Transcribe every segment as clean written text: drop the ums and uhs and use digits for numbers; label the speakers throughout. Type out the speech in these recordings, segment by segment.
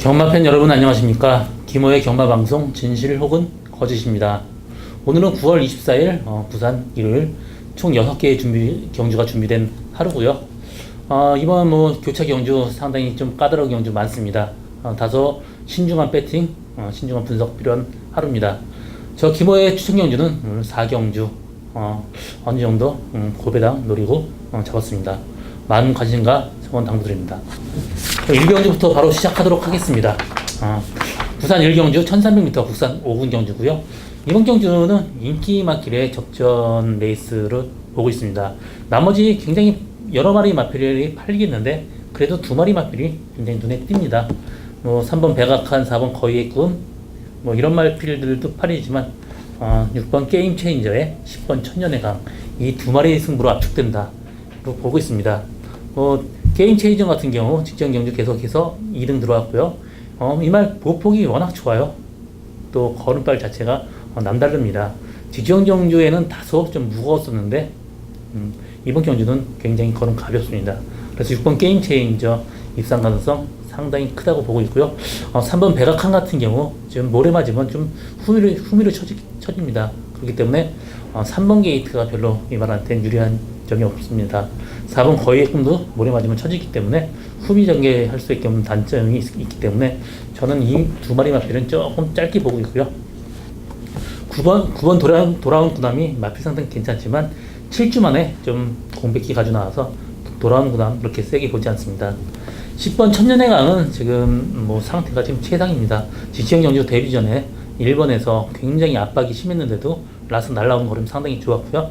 Speaker 1: 경마팬 여러분 안녕하십니까. 김호의 경마방송 진실 혹은 거짓입니다. 오늘은 9월 24일 부산 일요일 총 6개의 경주가 준비된 하루고요. 이번 교차 경주 상당히 좀 까다로운 경주 많습니다. 다소 신중한 배팅, 신중한 분석 필요한 하루입니다. 저 김호의 추천 경주는 오늘 4경주 어느 정도 고배당 노리고 잡았습니다. 많은 관심과 성원 당부드립니다. 1경주부터 바로 시작하도록 하겠습니다. 부산 1경주 1300m 국산 5군 경주고요. 이번 경주는 인기 마길의 적전 레이스로 보고 있습니다. 나머지 굉장히 여러 마리 마필이 팔리겠는데 그래도 두 마리 마필이 굉장히 눈에 띕니다. 3번 백악한, 4번 거의의 꿈 이런 마필들도 팔리지만 6번 게임 체인저에 10번 천년의 강 이 두 마리 승부로 압축된다 보고 있습니다. 게임 체인저 같은 경우 직전 경주 계속해서 2등 들어왔고요. 이말 보폭이 워낙 좋아요. 또 걸음발 자체가 남다릅니다. 직전 경주에는 다소 좀 무거웠었는데 이번 경주는 굉장히 걸음 가볍습니다. 그래서 6번 게임 체인저 입상 가능성 상당히 크다고 보고 있고요. 3번 백악한 같은 경우 지금 모래 맞으면 좀 후미로 쳐집니다. 그렇기 때문에 3번 게이트가 별로 이말한테는 유리한 점이 없습니다. 4번 거의의 꿈도 모래 맞으면 쳐지기 때문에 후미 전개할 수 있게 없는 단점이 있기 때문에 저는 이 두 마리 마필은 조금 짧게 보고 있고요. 9번 돌아온 구남이 마필 상승 괜찮지만 7주 만에 좀 공백기 가져 나와서 돌아온 구남 그렇게 세게 보지 않습니다. 10번 천년의 강은 지금 상태가 지금 최상입니다. 지치형 경주 데뷔 전에 1번에서 굉장히 압박이 심했는데도 라스 날라오는 걸음 상당히 좋았고요.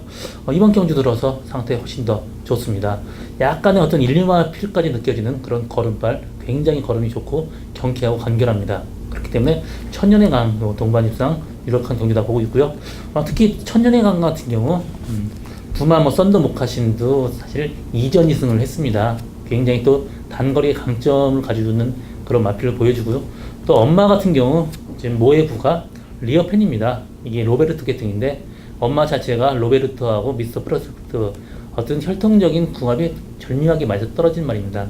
Speaker 1: 이번 경주 들어서 상태 훨씬 더 좋습니다. 약간의 어떤 1, 2마 필까지 느껴지는 그런 걸음발, 굉장히 걸음이 좋고 경쾌하고 간결합니다. 그렇기 때문에 천년의 강 동반 입상 유력한 경주다 보고 있고요. 특히 천년의 강 같은 경우 부마 썬더 모카신도 사실 이전 2승을 했습니다. 굉장히 또 단거리의 강점을 가지고 있는 그런 마필을 보여주고요. 또 엄마 같은 경우 지금 모에구가 리어 팬입니다. 이게 로베르트 계통인데 엄마 자체가 로베르트하고 미스터 프로스펙트 어떤 혈통적인 궁합이 절묘하게 맞아 떨어진 말입니다.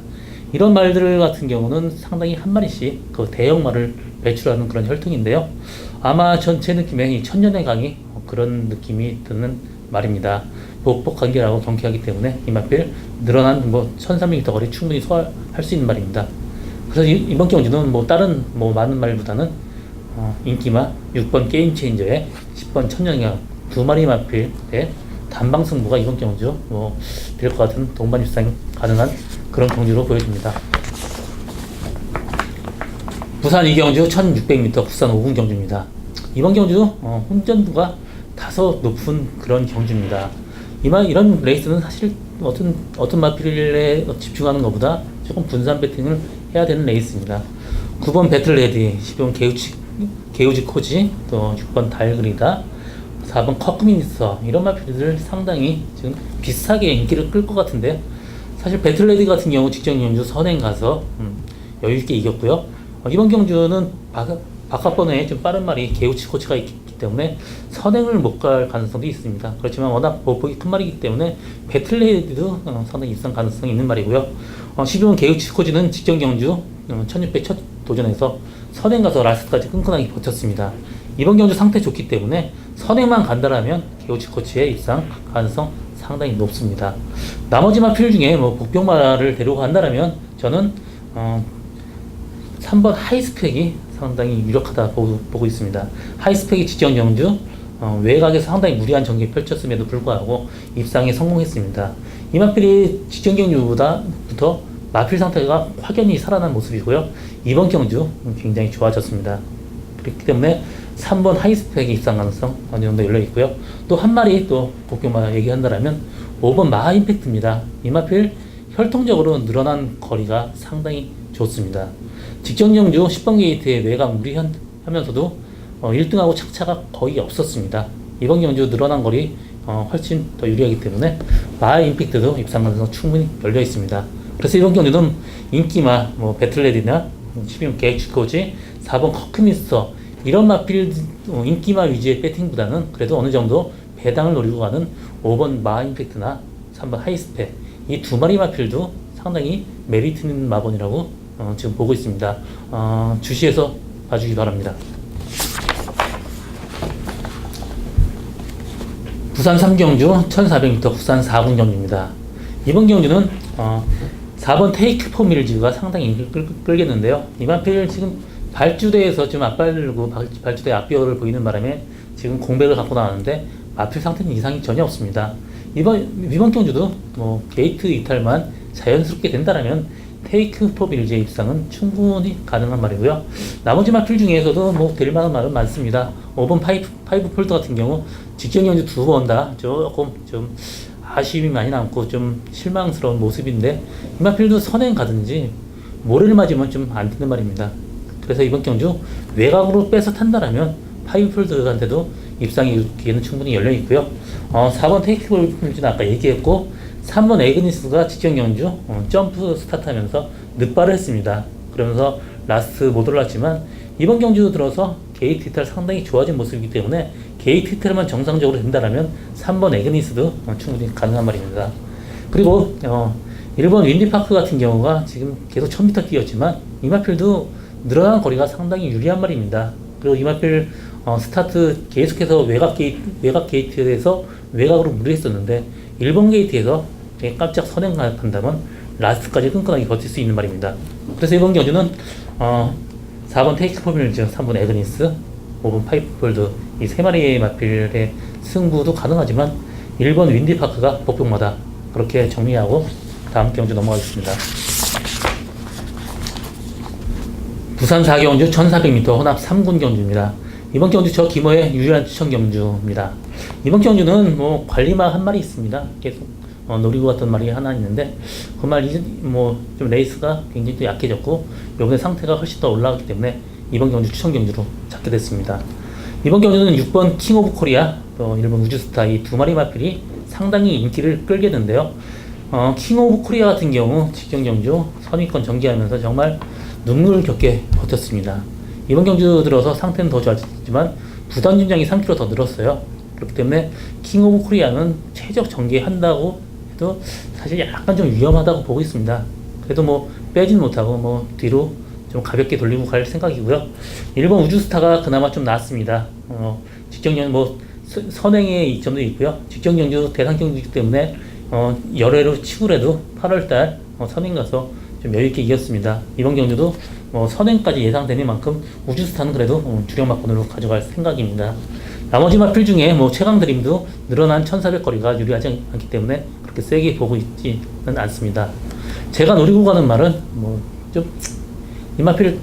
Speaker 1: 이런 말들 같은 경우는 상당히 한 마리씩 그 대형 말을 배출하는 그런 혈통인데요. 아마 제 느낌에 이 천년의 강이 그런 느낌이 드는 말입니다. 복복 간결하고 경쾌하기 때문에 이 마필 늘어난 1300m 거리 충분히 소화할 수 있는 말입니다. 그래서 이번 경주는 다른 많은 말보다는 인기마 6번 게임 체인저에 10번 천년강 두 마리 마필의 단방 승부가 이번 경주 될 것 같은 동반 입상 가능한 그런 경주로 보여집니다. 부산 2경주 1600m 국산 5군 경주입니다. 이번 경주 혼전도가 다소 높은 그런 경주입니다. 이런 레이스는 사실 어떤 마필에 집중하는 것보다 조금 분산 배팅을 해야 되는 레이스입니다. 9번 배틀레디, 10번 게우지 코지, 또 6번 달그리다, 4번 커크미니스터 이런 마필들 상당히 지금 비슷하게 인기를 끌 것 같은데 사실 배틀레디 같은 경우 직전 경주 선행 가서 여유있게 이겼고요. 이번 경주는 바깥번호에 좀 빠른 말이 게우치 코치가 있기 때문에 선행을 못 갈 가능성도 있습니다. 그렇지만 워낙 보폭이 큰 말이기 때문에 배틀레디도 상당히 입상 가능성이 있는 말이고요. 12번 게우치 코치는 직전 경주 1600 첫 도전에서 선행 가서 라스트까지 끈끈하게 버텼습니다. 이번 경주 상태 좋기 때문에 선행만 간다라면 게우치 코치의 입상 가능성 상당히 높습니다. 나머지 마필 중에 복병마를 데리고 간다라면 저는 3번 하이스펙이 상당히 유력하다 보고 있습니다. 하이스펙이 직전 경주 외곽에서 상당히 무리한 전개 펼쳤음에도 불구하고 입상에 성공했습니다. 이 마필이 직전 경주부터 마필 상태가 확연히 살아난 모습이고요. 이번 경주 굉장히 좋아졌습니다. 그렇기 때문에 3번 하이스펙의 입상 가능성 어느 정도 열려 있고요. 또 한 마리 또 복병마 얘기한다라면 5번 마하 임팩트입니다. 이 마필 혈통적으로 늘어난 거리가 상당히 좋습니다. 직전 경주 10번 게이트의 외곽 무리하면서도 1등하고 착차가 거의 없었습니다. 이번 경주 늘어난 거리 훨씬 더 유리하기 때문에 마하 임팩트도 입상 가능성 충분히 열려 있습니다. 그래서 이번 경주는 인기마 배틀레디나 12번 게이츠코지, 4번 커크미스터 이런 마필 인기마 위주의 배팅보다는 그래도 어느 정도 배당을 노리고 가는 5번 마하 임팩트나 3번 하이스펙 이 두 마리 마필도 상당히 메리트 있는 마번이라고 지금 보고 있습니다. 주시해서 봐주기 바랍니다. 부산 3경주 1400m 부산 4군 경주입니다. 이번 경주는 4번 테이크 포밀즈가 상당히 끌겠는데요. 이만필 지금 발주대에서 좀 앞발고 발주대 앞비어를 보이는 바람에 지금 공백을 갖고 나왔는데 마필 상태는 이상이 전혀 없습니다. 이번 경주도 뭐 게이트 이탈만 자연스럽게 된다라면 테이크 포밀즈의 입상은 충분히 가능한 말이고요. 나머지 마필 중에서도 뭐 될 만한 말은 많습니다. 5번 파이브 폴드 같은 경우 직전 경주 2번 다 조금 좀 아쉬움이 많이 남고 좀 실망스러운 모습인데 이마필도 선행 가든지 모래를 맞으면 좀 안 되는 말입니다. 그래서 이번 경주 외곽으로 빼서 탄다라면 파이브폴드한테도 입상의 기회는 충분히 열려 있고요. 4번 테이크볼즈는 아까 얘기했고 3번 에그니스가 직전 경주 점프 스타트하면서 늑발을 했습니다. 그러면서 라스트 못 올랐지만 이번 경주 들어서 게이트 이탈 상당히 좋아진 모습이기 때문에 게이트 이탈만 정상적으로 된다라면 3번 에그니스도 충분히 가능한 말입니다. 그리고 1번 윈디파크 같은 경우가 지금 계속 1000m 뛰었지만 이마필도 늘어난 거리가 상당히 유리한 말입니다. 그리고 이마필 스타트 계속해서 외곽 게이트에서 외곽으로 무리했었는데 1번 게이트에서 깜짝 선행한다면 라스트까지 끈끈하게 버틸 수 있는 말입니다. 그래서 이번 경주는 4번 테이크 포밀즈, 3번 에그니스, 5번 파이프폴드 이 세 마리의 마필의 승부도 가능하지만 1번 윈디파크가 복병마다 그렇게 정리하고 다음 경주 넘어가겠습니다. 부산 4경주 1400m 혼합 3군 경주입니다. 이번 경주 저 김어의 유일한 추천 경주입니다. 이번 경주는 뭐 관리마 한 마리 있습니다. 계속 노리고 갔던 말이 하나 있는데 그 말이 뭐 좀 레이스가 굉장히 또 약해졌고 이번에 상태가 훨씬 더 올라갔기 때문에 이번 경주 추천 경주로 잡게 됐습니다. 이번 경주는 6번 킹 오브 코리아, 1번 우주스타 이 두 마리 마필이 상당히 인기를 끌겠는데요. 킹 오브 코리아 같은 경우 직전 경주 선위권 전개하면서 정말 눈물겹게 버텼습니다. 이번 경주 들어서 상태는 더 좋아졌지만 부단 준장이 3kg 더 늘었어요. 그렇기 때문에 킹 오브 코리아는 최적 전개한다고 해도 사실 약간 좀 위험하다고 보고 있습니다. 그래도 뭐 빼진 못하고 뭐 뒤로 좀 가볍게 돌리고 갈 생각이고요. 1번 우주스타가 그나마 좀 나았습니다. 직전 경주 뭐 선행의 이점도 있고요. 직전 경주 대상 경주이기 때문에 열애로 치고라도 8월달 선행 가서 좀 여유있게 이겼습니다. 이번 경주도 선행까지 예상되는 만큼 우주스타는 그래도 주력 막권으로 가져갈 생각입니다. 나머지 마필 중에 뭐 최강드림도 늘어난 1400거리가 유리하지 않기 때문에 그렇게 세게 보고 있지는 않습니다. 제가 노리고 가는 말은 이 마필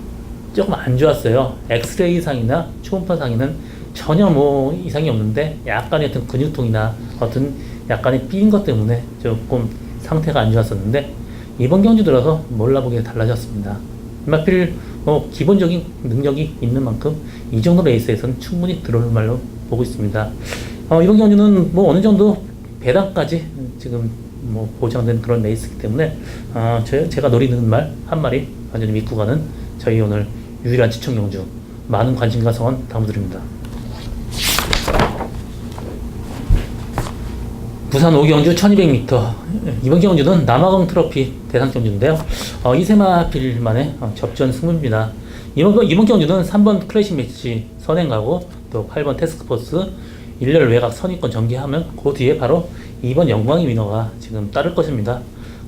Speaker 1: 조금 안 좋았어요. 엑스레이 상이나 초음파 상에는 전혀 뭐 이상이 없는데 약간의 어떤 근육통이나 어떤 약간의 삐인 것 때문에 조금 상태가 안 좋았었는데 이번 경주 들어서 몰라보게 달라졌습니다. 이마필 기본적인 능력이 있는 만큼 이 정도 레이스에서는 충분히 들어올 말로 보고 있습니다. 이번 경주는 뭐 어느 정도 배당까지 지금 뭐 보장된 그런 레이스이기 때문에 제가 노리는 말 한 마리 완전히 믿고 가는 저희 오늘 유일한 추천 경주 많은 관심과 성원 당부드립니다. 부산 5경주 1200m 이번 경주는 남아공 트로피 대상 경주인데요. 이세마필만의 접전 승부입니다. 이번 경주는 3번 클래식 매치 선행가고 또 8번 태스크포스 일렬 외곽 선위권 전개하면 그 뒤에 바로 2번 영광의 위너가 지금 따를 것입니다.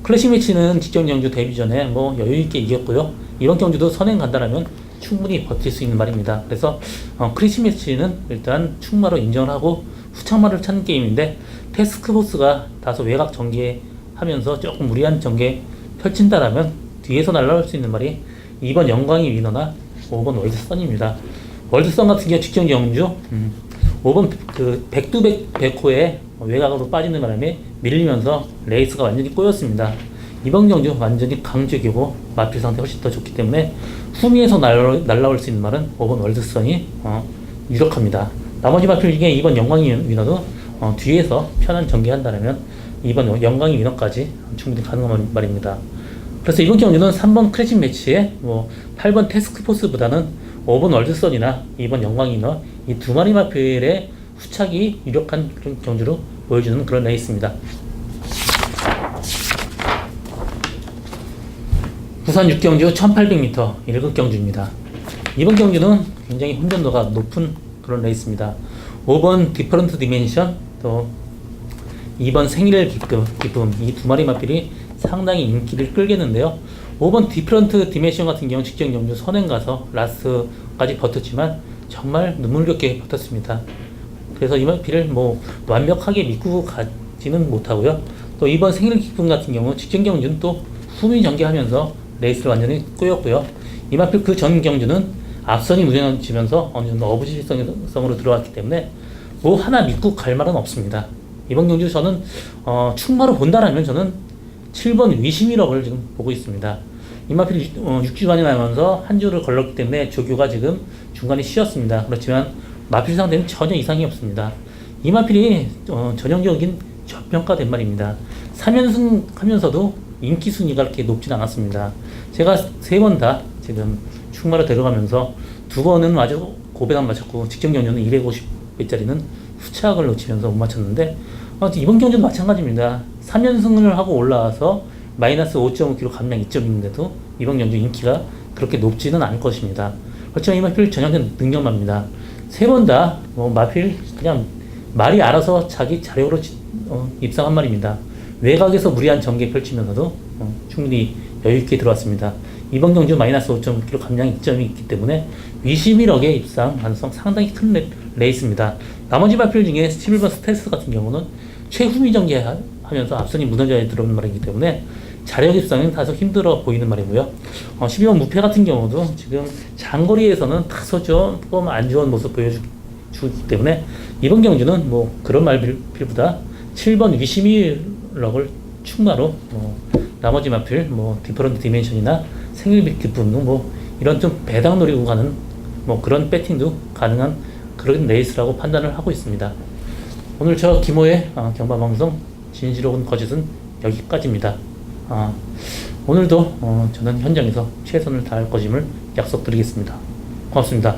Speaker 1: 클래식 매치는 직전 경주 데뷔 전에 뭐 여유있게 이겼고요. 이번 경주도 선행 간다라면 충분히 버틸 수 있는 말입니다. 그래서 클래식 매치는 일단 충마로 인정을 하고 후창마를 찾는 게임인데 태스크포스가 다소 외곽 전개하면서 조금 무리한 전개 펼친다라면 뒤에서 날아올 수 있는 말이 2번 영광의 위너나 5번 월드선입니다. 월드선 같은 경우 직전 경주 5번 그 백두백호에 외곽으로 빠지는 바람에 밀리면서 레이스가 완전히 꼬였습니다. 이번 경주 완전히 강적이고 마필 상태 훨씬 더 좋기 때문에 후미에서 날아올 수 있는 말은 5번 월드선이 유력합니다. 나머지 마필 중에 2번 영광의 위너도 뒤에서 편한 전개한다면 2번 영광의 위너까지 충분히 가능한 말입니다. 그래서 이번 경주는 3번 크래식 매치에 8번 태스크포스보다는 5번 월드선이나 2번 영광의 위너 이 두 마리 마필의 후착이 유력한 그런 경주로 보여주는 그런 레이스입니다. 부산 6경주 1800m 1급 경주입니다. 이번 경주는 굉장히 혼전도가 높은 그런 레이스입니다. 5번 디퍼런트 디멘션, 또 2번 생일 기쁨, 이 두 마리 마필이 상당히 인기를 끌겠는데요. 5번 디퍼런트 디멘션 같은 경우 직전 경주 선행 가서 라스트까지 버텼지만 정말 눈물겹게 버텼습니다. 그래서 이 마필을 뭐 완벽하게 믿고 가지는 못하고요. 또 이번 생일 기쁨 같은 경우 직전 경주는 또 후미 전개하면서 레이스를 완전히 꼬였고요. 이 마필 그 전 경주는 앞선이 무너지면서 어느 정도 어부지성으로 들어왔기 때문에 뭐 하나 믿고 갈 말은 없습니다. 이번 경주 저는 충마로 본다라면 저는 7번 위시미럭을 지금 보고 있습니다. 이 마필 6주간이 나면서 한 주를 걸렀기 때문에 조교가 지금 중간에 쉬었습니다. 그렇지만 마필 상태는 전혀 이상이 없습니다. 이 마필이 전형적인 저평가된 말입니다. 3연승 하면서도 인기 순위가 그렇게 높진 않았습니다. 제가 3번 다 지금 충마로 데려가면서 2번은 아주 고배당 맞췄고 직전 경주는 250배짜리는 후착을 놓치면서 못 맞췄는데 이번 경주도 마찬가지입니다. 3연승을 하고 올라와서 마이너스 5.5kg 감량 2점인데도 이번 경주 인기가 그렇게 높지는 않을 것입니다. 그렇지만 이 마필 전형적인 능력마입니다. 3번 다 마필 그냥 말이 알아서 자기 자력으로 입상한 말입니다. 외곽에서 무리한 전개 펼치면서도 충분히 여유있게 들어왔습니다. 이번 경주 마이너스 5.5kg 감량 2점이 있기 때문에 위시미럭의 입상 가능성 상당히 큰 레이스입니다. 나머지 마필 중에 11번 스텔스 같은 경우는 최후미 전개하면서 앞선이 무너져야 들어오는 말이기 때문에 자력 입상은 다소 힘들어 보이는 말이고요. 12번 무패 같은 경우도 지금 장거리에서는 다소 조금 안 좋은 모습 보여주기 때문에 이번 경주는 뭐 그런 말필보다 7번 위시미럭을 충마로 나머지 마필 디퍼런트 디멘션이나 생일빛 기쁨 이런 좀 배당 노리고 가는 그런 배팅도 가능한 그런 레이스라고 판단을 하고 있습니다. 오늘 저 김호의 경마방송 진실혹은 거짓은 여기까지입니다. 오늘도 저는 현장에서 최선을 다할 것임을 약속드리겠습니다. 고맙습니다.